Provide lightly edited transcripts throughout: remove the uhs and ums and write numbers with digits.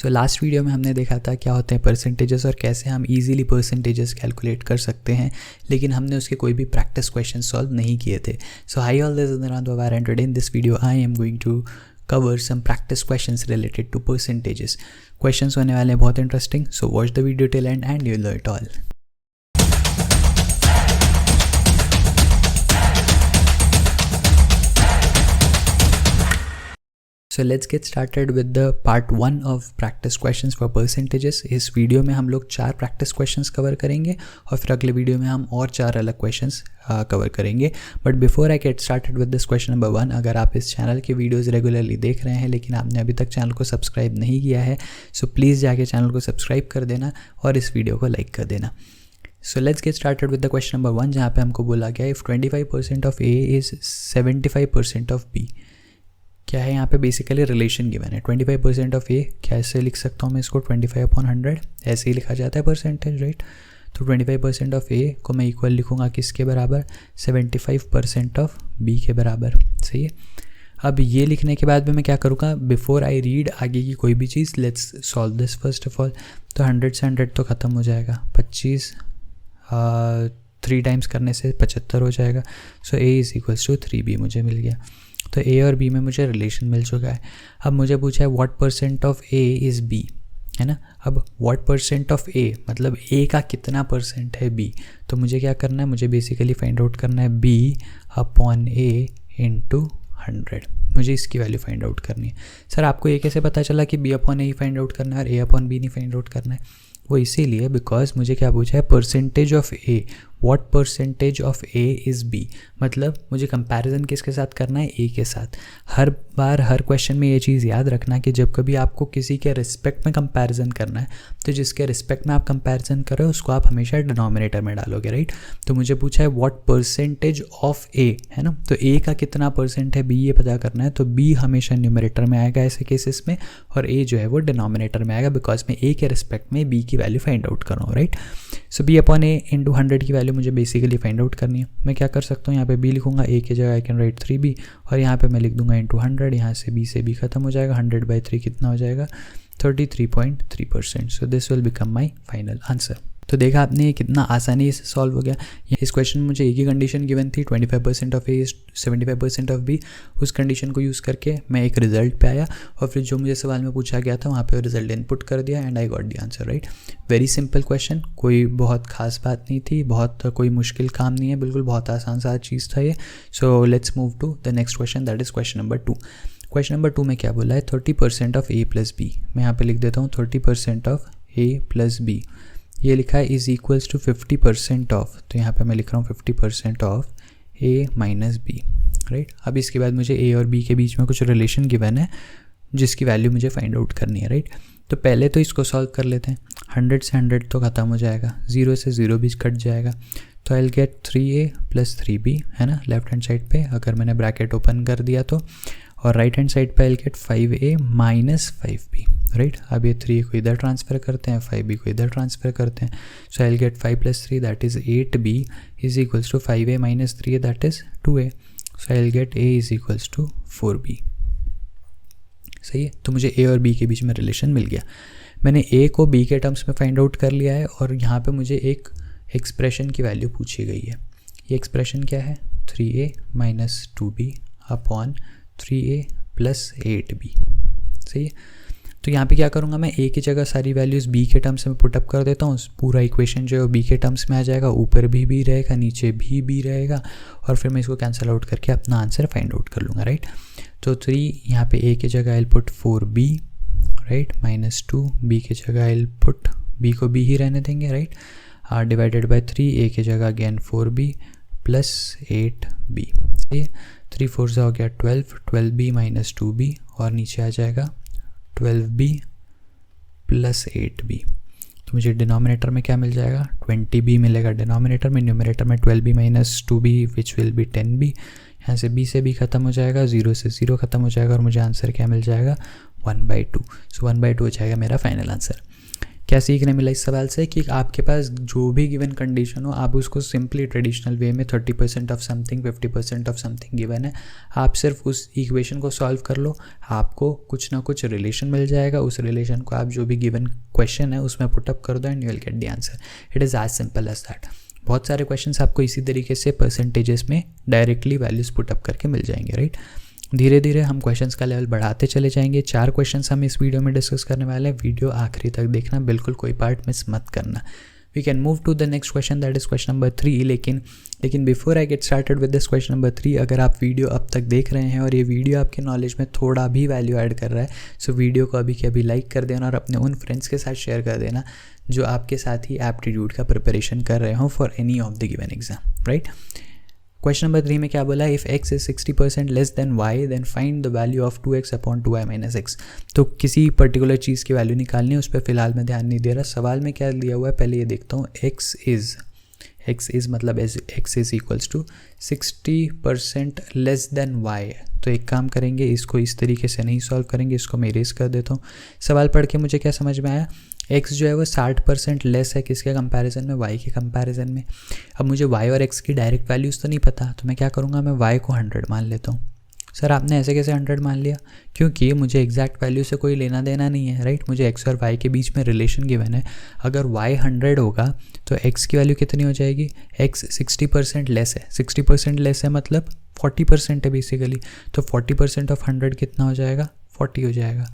So last video में हमने देखा था क्या होते हैं परसेंटेजेस और कैसे हम इजीली परसेंटेजेस कैलकुलेट कर सकते हैं, लेकिन हमने उसके कोई भी प्रैक्टिस क्वेश्चन सॉल्व नहीं किए थे. So hi all this is Nirant Pawar and today in this video I am going to cover some practice questions related to percentages. Questions होने वाले हैं बहुत interesting, so watch the video till end and you'll know it all. So let's get started with the part 1 of practice questions for percentages. इस वीडियो में हम लोग 4 practice questions cover करेंगे और फिर अगले वीडियो में हम और 4 अलग क्वेश्चंस कवर करेंगे. But before I get started with this question number 1, अगर आप इस चैनल के वीडियोस रेगुलरली देख रहे हैं लेकिन आपने अभी तक चैनल को सब्सक्राइब नहीं किया है, सो प्लीज़ जाके चैनल को सब्सक्राइब कर देना और इस वीडियो को लाइक कर देना. So let's get started with the question number 1, जहाँ पे हमको बोला गया if 25% of A is 75% of B. क्या है यहाँ पे बेसिकली रिलेशन गिवन है. 25% ऑफ ए कैसे लिख सकता हूँ मैं इसको, 25/100 ऐसे ही लिखा जाता है परसेंटेज, राइट. तो 25% ऑफ ए को मैं इक्वल लिखूँगा किसके बराबर, 75% ऑफ बी के बराबर. सही है. अब ये लिखने के बाद में मैं क्या करूँगा, बिफोर आई रीड आगे की कोई भी चीज़, let's solve this first of all. तो 100 से 100 तो ख़त्म हो जाएगा, 25 3 टाइम्स करने से 75 हो जाएगा. So a is equals to 3b मुझे मिल गया. तो ए और बी में मुझे रिलेशन मिल चुका है. अब मुझे पूछा है what percent of A is B, है ना. अब व्हाट परसेंट ऑफ ए मतलब ए का कितना परसेंट है बी. तो मुझे क्या करना है, मुझे बेसिकली फाइंड आउट करना है बी अपॉन ए इंटू 100. मुझे इसकी वैल्यू फाइंड आउट करनी है. सर आपको ये कैसे पता चला कि बी अपॉन ए ही फाइंड आउट करना है और ए अपॉन बी नहीं फाइंड आउट करना है. वो इसीलिए बिकॉज मुझे क्या पूछा है, percentage of A, what percentage of A is B. मतलब मुझे कंपैरिजन किसके साथ करना है, ए के साथ. हर बार हर क्वेश्चन में ये चीज़ याद रखना कि जब कभी आपको किसी के रिस्पेक्ट में कंपैरिजन करना है तो जिसके रिस्पेक्ट में आप कंपैरिजन कर रहे हो उसको आप हमेशा डिनोमिनेटर में डालोगे, राइट. तो मुझे पूछा है व्हाट परसेंटेज ऑफ ए, है ना. तो ए का कितना परसेंट है बी ये पता करना है. तो बी हमेशा न्यूमरेटर में आएगा ऐसे केसेस में और ए जो है वो डिनोमिनेटर में आएगा बिकॉज मैं ए के रिस्पेक्ट में बी की वैल्यू फाइंड आउट कर रहा हूँ, राइट. सो बी अपॉन ए इंटू 100 की वैल्यू मुझे बेसिकली फाइंड आउट करनी है. मैं क्या कर सकता हूँ, यहाँ पे बी लिखूंगा, ए की जगह आई कैन राइट 3b और यहाँ पे मैं लिख दूंगा इंटू 100. यहाँ से बी खत्म हो जाएगा, 100/3 कितना हो जाएगा, 33.3%. So this will become my final answer. तो देखा आपने ये कितना आसानी से सॉल्व हो गया. इस क्वेश्चन में मुझे एक ही कंडीशन गिवन थी, 25% of A is 75% of B. उस कंडीशन को यूज़ करके मैं एक रिजल्ट पे आया और फिर जो मुझे सवाल में पूछा गया था वहाँ पे रिजल्ट इनपुट कर दिया and I got the answer, right. Very simple question, कोई बहुत खास बात नहीं थी, बहुत कोई मुश्किल काम नहीं है, बिल्कुल बहुत आसान सा चीज़ था ये. So let's move to the next question, that is question number 2. Question number 2 में क्या बोला है, 30% ऑफ ए प्लस बी. मैं यहाँ पे लिख देता हूँ 30% ऑफ ए प्लस बी. ये लिखा है इज़ इक्वल्स टू 50% ऑफ. तो यहाँ पे मैं लिख रहा हूँ 50% of A minus B, right. अब इसके बाद मुझे ए और बी के बीच में कुछ रिलेशन गिवन है जिसकी वैल्यू मुझे फाइंड आउट करनी है, राइट. तो पहले तो इसको सॉल्व कर लेते हैं. 100 से 100 तो ख़त्म हो जाएगा, 0 से 0 भी कट जाएगा. तो I will gate 3a plus 3b, है ना, लेफ्ट हैंड साइड पे अगर मैंने ब्रैकेट ओपन कर दिया तो, और राइट हैंड साइड पे आई will gate 5a minus 5b, right. अब ये 3 को इधर ट्रांसफ़र करते हैं, 5b को इधर ट्रांसफ़र करते हैं. So I will get 5 + 3 that is 8b is equals to 5a minus 3a that is 2a. So I will get a is equals to 4b. सही है. तो मुझे a और b के बीच में रिलेशन मिल गया. मैंने a को b के टर्म्स में फाइंड आउट कर लिया है और यहाँ पे मुझे एक एक्सप्रेशन की वैल्यू पूछी गई है. ये एक्सप्रेशन क्या है, 3a minus 2b upon 3a plus 8b. सही है. तो यहाँ पे क्या करूँगा, मैं a की जगह सारी वैल्यूज़ b के टर्म्स में पुटअप कर देता हूँ. पूरा इक्वेशन जो है वो b के टर्म्स में आ जाएगा, ऊपर भी b रहेगा, नीचे भी b रहेगा और फिर मैं इसको कैंसिल आउट करके अपना आंसर फाइंड आउट कर लूँगा, राइट. तो 3 यहाँ पे a की जगह I put 4b, right, minus 2 b की जगह आई पुट b को b ही रहने देंगे, राइट, डिवाइडेड बाई 3 a की जगह अगेन 4b प्लस 8b. सही है. 3 4 से हो गया 12b माइनस 2b और नीचे आ जाएगा 12b प्लस 8b. तो मुझे डिनोमिनेटर में क्या मिल जाएगा, 20b मिलेगा डिनोमिनेटर में. न्यूमरेटर में 12b minus 2b which will be 10b. यहाँ से b से b खत्म हो जाएगा, 0 से 0 खत्म हो जाएगा और मुझे आंसर क्या मिल जाएगा, 1/2. सो 1/2 हो जाएगा मेरा फाइनल आंसर. क्या सीखने मिला इस सवाल से कि आपके पास जो भी गिवन कंडीशन हो आप उसको सिंपली ट्रेडिशनल वे में 30% of something 50% of something given है, आप सिर्फ उस इक्वेशन को सॉल्व कर लो, आपको कुछ ना कुछ रिलेशन मिल जाएगा, उस रिलेशन को आप जो भी गिवन क्वेश्चन है उसमें पुटअप कर दो and you will get the answer. It is as simple as that. बहुत सारे क्वेश्चंस आपको इसी तरीके से परसेंटेजेस में डायरेक्टली वैल्यूज़ पुटअप करके मिल जाएंगे, राइट। धीरे धीरे हम क्वेश्चंस का लेवल बढ़ाते चले जाएंगे। 4 क्वेश्चंस हम इस वीडियो में डिस्कस करने वाले हैं। वीडियो आखिरी तक देखना, बिल्कुल कोई पार्ट मिस मत करना। We can move to the next question, that is question number 3। लेकिन before I get started with this question number 3, अगर आप वीडियो अब तक देख रहे हैं और ये वीडियो आपके नॉलेज में थोड़ा भी वैल्यू ऐड कर रहा है, सो वीडियो को अभी के अभी लाइक कर देना और अपने उन फ्रेंड्स के साथ शेयर कर देना जो आपके साथ ही एप्टीट्यूड का प्रिपरेशन कर रहे हो for any of the given exam, right. Question number 3 में क्या बोला, if x is 60% less than y then find the value of 2x upon 2y minus x। तो किसी पर्टिकुलर चीज़ की वैल्यू निकालनी है, उस पर फिलहाल मैं ध्यान नहीं दे रहा। सवाल में क्या दिया हुआ है पहले ये देखता हूँ। x इज़ मतलब x is equals to 60% less than y। तो एक काम करेंगे, इसको इस तरीके से नहीं सॉल्व करेंगे, इसको मैं इरेज कर देता हूँ। सवाल पढ़ के मुझे क्या समझ में आया, x जो है वो 60% लेस है किसके कंपैरिजन में, y के कंपैरिजन में। अब मुझे y और x की डायरेक्ट वैल्यूज़ तो नहीं पता, तो मैं क्या करूँगा, मैं y को 100 मान लेता हूँ। सर आपने ऐसे कैसे 100 मान लिया, क्योंकि मुझे एग्जैक्ट वैल्यू से कोई लेना देना नहीं है, राइट। मुझे x और y के बीच में रिलेशन गिवन है। अगर y 100 होगा तो x की वैल्यू कितनी हो जाएगी, x 60% लेस है। 60% लेस है मतलब 40% है बेसिकली, तो 40% ऑफ 100 कितना हो जाएगा, 40 हो जाएगा।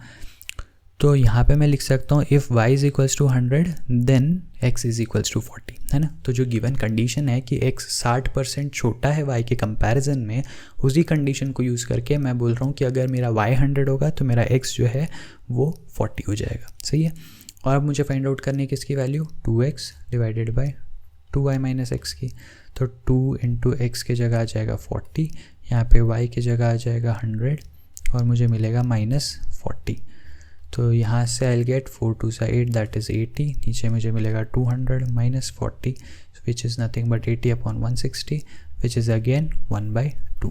तो यहाँ पे मैं लिख सकता हूँ if y is equals to 100 then x is equals to 40, है ना। तो जो गिवन कंडीशन है कि x 60% छोटा है y के कंपैरिजन में, उसी कंडीशन को यूज़ करके मैं बोल रहा हूँ कि अगर मेरा y 100 होगा तो मेरा x जो है वो 40 हो जाएगा, सही है। और अब मुझे फाइंड आउट करनी है किसकी value, 2x divided by 2y minus x की। तो 2 इंटू एक्स की जगह आ जाएगा 40, यहाँ पे y की जगह आ जाएगा 100 और मुझे मिलेगा माइनस 40। तो यहाँ से आई गेट 4 2 8 दैट इज़ 80, नीचे मुझे मिलेगा 200 minus 40 which is nothing but 80 upon 160 which is again 1/2।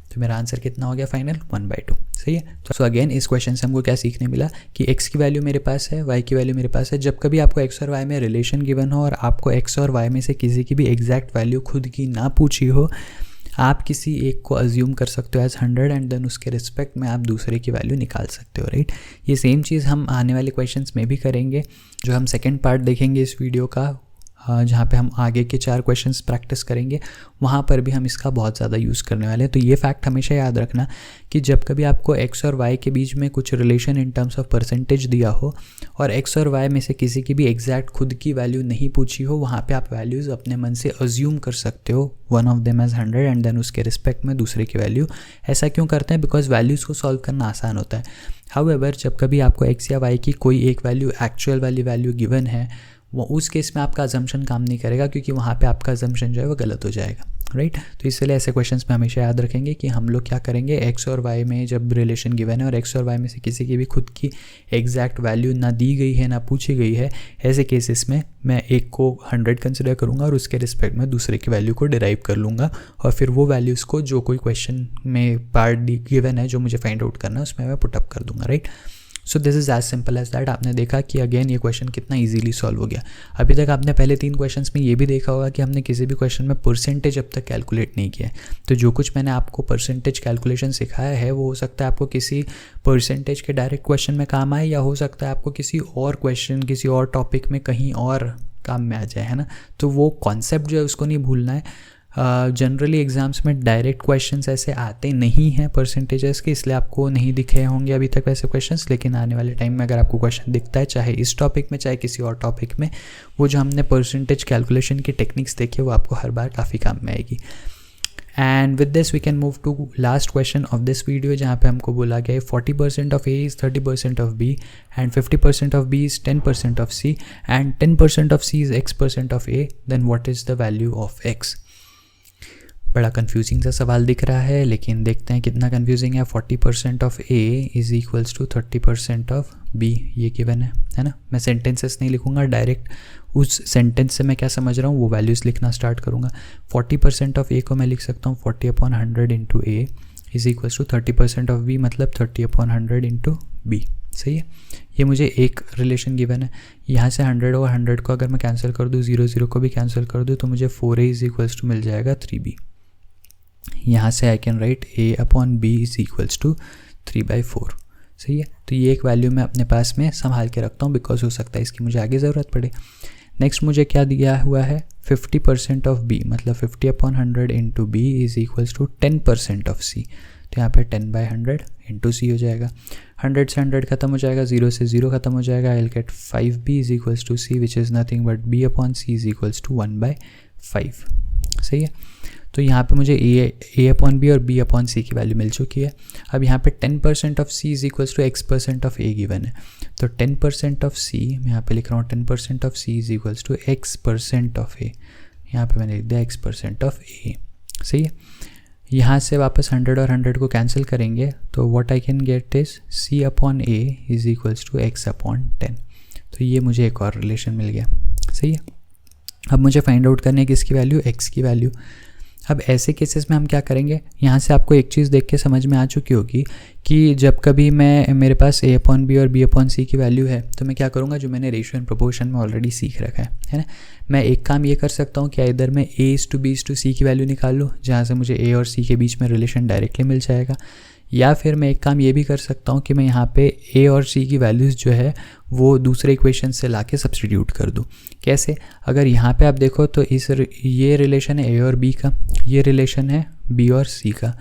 तो मेरा आंसर कितना हो गया फाइनल, 1/2, सही है। तो अगेन इस क्वेश्चन से हमको क्या सीखने मिला कि x की वैल्यू मेरे पास है, y की वैल्यू मेरे पास है। जब कभी आपको x और y में रिलेशन गिवन हो और आपको x और y में से किसी की भी एग्जैक्ट वैल्यू खुद की ना पूछी हो, आप किसी एक को अज्यूम कर सकते हो एज 100 एंड देन उसके रिस्पेक्ट में आप दूसरे की वैल्यू निकाल सकते हो, राइट। ये सेम चीज़ हम आने वाले क्वेश्चंस में भी करेंगे, जो हम सेकंड पार्ट देखेंगे इस वीडियो का, जहाँ पे हम आगे के 4 क्वेश्चंस प्रैक्टिस करेंगे, वहाँ पर भी हम इसका बहुत ज़्यादा यूज़ करने वाले हैं। तो ये फैक्ट हमेशा याद रखना कि जब कभी आपको x और y के बीच में कुछ relation in terms of percentage दिया हो और x और y में से किसी की भी एग्जैक्ट खुद की वैल्यू नहीं पूछी हो, वहाँ पे आप वैल्यूज़ अपने मन से अज्यूम कर सकते हो, one of them as 100 and then उसके रिस्पेक्ट में दूसरे की वैल्यू। ऐसा क्यों करते हैं, बिकॉज वैल्यूज़ को सॉल्व करना आसान होता है। हाउएवर जब कभी आपको x या y की कोई एक वैल्यू एक्चुअल वाली वैल्यू गिवन है, वो उस केस में आपका अजम्पशन काम नहीं करेगा, क्योंकि वहाँ पे आपका अजम्पशन जो है वो गलत हो जाएगा, राइट। तो इसलिए ऐसे क्वेश्चंस में हमेशा याद रखेंगे कि हम लोग क्या करेंगे, x और y में जब रिलेशन गिवन है और x और y में से किसी की भी खुद की एग्जैक्ट वैल्यू ना दी गई है ना पूछी गई है, ऐसे केसेस में मैं एक को 100 कंसिडर करूँगा और उसके रिस्पेक्ट में दूसरे की वैल्यू को डिराइव कर लूँगा और फिर वो वैल्यूज़ को जो कोई क्वेश्चन में पार्ट गिवन है जो मुझे फाइंड आउट करना है उसमें मैं पुटअप कर दूँगा, right. So this is as simple as that. आपने देखा कि अगेन ये क्वेश्चन कितना इजीली सॉल्व हो गया। अभी तक आपने पहले 3 क्वेश्चंस में ये भी देखा होगा कि हमने किसी भी क्वेश्चन में परसेंटेज अब तक कैलकुलेट नहीं किया है। तो जो कुछ मैंने आपको परसेंटेज कैलकुलेशन सिखाया है वो हो सकता है आपको किसी परसेंटेज के डायरेक्ट क्वेश्चन में काम आए, या हो सकता है आपको किसी और क्वेश्चन किसी और टॉपिक में कहीं और काम में आ जाए, है ना। तो वो कॉन्सेप्ट जो है उसको नहीं भूलना है। जनरली एग्ज़ाम्स में डायरेक्ट क्वेश्चंस ऐसे आते नहीं हैं परसेंटेजेस के, इसलिए आपको नहीं दिखे होंगे अभी तक वैसे क्वेश्चंस। लेकिन आने वाले टाइम में अगर आपको क्वेश्चन दिखता है, चाहे इस टॉपिक में चाहे किसी और टॉपिक में, वो जो हमने परसेंटेज कैलकुलेशन की टेक्निक्स देखी वो आपको हर बार काफ़ी काम में आएगी। And with this we can move to last question of this video, जहाँ पे हमको बोला गया है 40% of A is 30% of B and 50% of B is 10% of C and 10% of C is X% of A, then what is the value of X। बड़ा confusing सा सवाल दिख रहा है, लेकिन देखते हैं कितना कन्फ्यूजिंग है। 40% of A is equals to 30% of B, ये गिवन है ना। मैं सेंटेंसेस नहीं लिखूंगा, डायरेक्ट उस सेंटेंस से मैं क्या समझ रहा हूँ वो वैल्यूज़ लिखना स्टार्ट करूँगा। 40% ऑफ A को मैं लिख सकता हूँ 40/100 into A is equals to 30% of B, मतलब 30/100 इंटू B, सही है। ये मुझे एक रिलेशन गिवन है, यहाँ से 100 और 100 को अगर मैं कैंसिल कर दूँ, 0 0 को भी कैंसिल कर दूँ, तो मुझे 4a इज इक्वल्स टू मिल जाएगा 3b। यहाँ से I can write a/b is equals to 3/4। सही है। तो ये एक वैल्यू मैं अपने पास में संभाल के रखता हूँ, बिकॉज हो सकता है इसकी मुझे आगे ज़रूरत पड़े। नेक्स्ट मुझे क्या दिया हुआ है, 50% ऑफ b, मतलब 50/100 into b is equals to 10% of c। तो यहाँ पे 10/100 इंटू सी हो जाएगा। 100 से 100 खत्म हो जाएगा, 0 से 0 खत्म हो जाएगा। I will get 5b is equals to C which is nothing but b/c is equals to 1/5। सही है। तो यहाँ पे मुझे a/b और b/c की वैल्यू मिल चुकी है। अब यहाँ पे 10% of c is equals to x% of a given है। तो 10% ऑफ c, मैं यहाँ पे लिख रहा हूँ 10% of c is equals to x% of a। यहाँ पे मैंने लिख दिया x% ऑफ a। सही है। यहाँ से वापस 100 और 100 को कैंसिल करेंगे, तो what I can get is c/a is equals to x/10। तो ये मुझे एक और रिलेशन मिल गया। सही है। अब मुझे फाइंड आउट करने की इसकी वैल्यू, x की वैल्यू। अब ऐसे केसेस में हम क्या करेंगे, यहाँ से आपको एक चीज़ देख के समझ में आ चुकी होगी कि जब कभी मेरे पास a/b और b/c की वैल्यू है, तो मैं क्या करूँगा, जो मैंने रेशियो एंड प्रोपोर्शन में ऑलरेडी सीख रखा है ना। मैं एक काम ये कर सकता हूँ कि इधर मैं a/b/c की वैल्यू निकाल लूँ, जहाँ से मुझे a और c के बीच में रिलेशन डायरेक्टली मिल जाएगा। या फिर मैं एक काम ये भी कर सकता हूँ कि मैं यहाँ पे a और c की वैल्यूज़ जो है वो दूसरे इक्वेशन से लाके सब्स्टिट्यूट कर दूँ। कैसे, अगर यहाँ पे आप देखो तो ये रिलेशन है a और b का, ये रिलेशन है b और c का।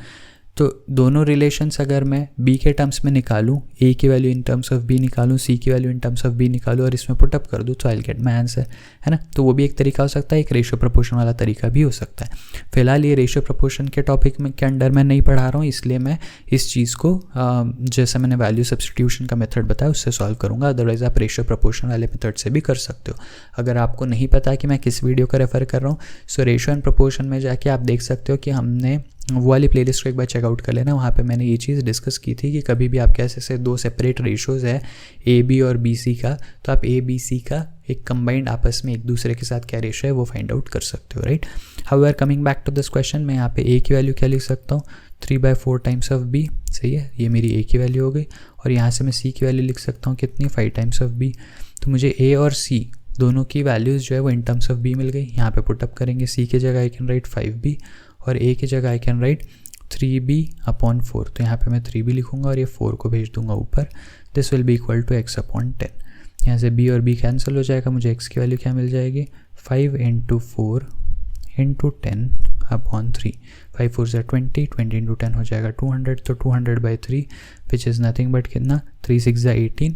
तो दोनों रिलेशंस अगर मैं b के टर्म्स में निकालूँ, a की value in terms of b निकालूँ, c की value in terms of b निकालूँ और इसमें पुटअप कर दूँ, तो I will gate my answer, है ना। तो वो भी एक तरीका हो सकता है, एक रेशियो प्रपोर्शन वाला तरीका भी हो सकता है। फिलहाल ये रेशियो प्रपोर्शन के टॉपिक में के अंडर मैं नहीं पढ़ा रहा हूँ, इसलिए मैं इस चीज़ को जैसे मैंने वैल्यू सब्स्टिट्यूशन का मेथड बताया उससे सॉल्व करूँगा। अदरवाइज़ आप रेशियो प्रपोर्शन वाले मेथड से भी कर सकते हो। अगर आपको नहीं पता कि मैं किस वीडियो का रेफ़र कर रहा हूँ, सो रेशियो एंड प्रपोर्शन में जाके आप देख सकते हो कि हमने वो वाली प्लेलिस्ट को एक बार चेकआउट कर लेना। वहाँ पे मैंने ये चीज़ डिस्कस की थी कि कभी भी आपके ऐसे दो सेपरेट रेशियोज़ है a/b और b/c का, तो आप a/b/c का एक कंबाइंड आपस में एक दूसरे के साथ क्या रेशियो है वो फाइंड आउट कर सकते हो, right. However coming back to this question, मैं यहाँ पे a की वैल्यू क्या लिख सकता हूँ, 3/4 टाइम्स ऑफ b। सही है, ये मेरी a की वैल्यू हो गई। और यहाँ से मैं c की वैल्यू लिख सकता हूँ कितनी, 5 टाइम्स ऑफ b। तो मुझे a और c दोनों की वैल्यूज़ जो है वो इन टर्म्स ऑफ b मिल गई। यहाँ पे पुटअप करेंगे, c की जगह आई कैन राइट 5b और a की जगह आई कैन राइट 3b/4। तो यहाँ पे मैं 3b लिखूँगा और ये 4 को भेज दूंगा ऊपर। This will be equal to x/10। यहाँ से b और b कैंसिल हो जाएगा, मुझे x की वैल्यू क्या मिल जाएगी, 5 × 4 × 10/3। 5 4 से 20, 20 × 10 हो जाएगा 200। तो 200/3 विच इज़ नथिंग बट कितना, 3 6 18,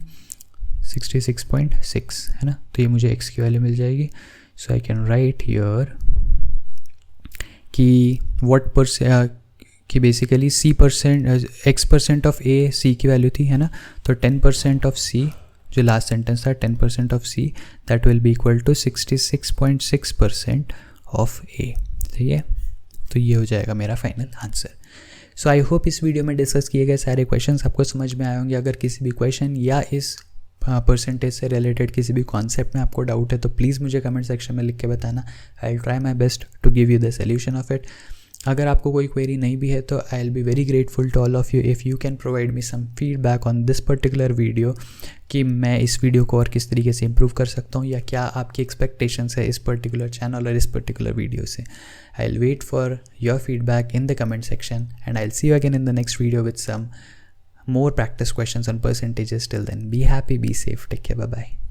66.6, है ना। तो ये मुझे x की वैल्यू मिल जाएगी। So I can write here कि कि basically x% of a c की वैल्यू थी, है ना। तो 10% ऑफ c, जो लास्ट सेंटेंस था 10% of c, that will be equal to 66.6% of a। ठीक है, तो ये हो जाएगा मेरा final answer. So I hope इस वीडियो में डिस्कस किए गए सारे क्वेश्चंस आपको समझ में आए होंगे। अगर किसी भी क्वेश्चन या इस परसेंटेज से रिलेटेड किसी भी कॉन्सेप्ट में आपको डाउट है तो प्लीज़ मुझे कमेंट सेक्शन में लिख के बताना। I will try my best to give you the solution of it. अगर आपको कोई क्वेरी नहीं भी है तो I will be very grateful to all of you if you can provide me some feedback on this particular video, कि मैं इस वीडियो को और किस तरीके से इम्प्रूव कर सकता हूँ या क्या आपकी एक्सपेक्टेशंस है इस पर्टिकुलर चैनल और इस पर्टिकुलर वीडियो से। I will wait for your feedback in the comment section and I will see you again in the next video with some more practice questions on percentages. Till then, be happy, be safe, take care, bye bye.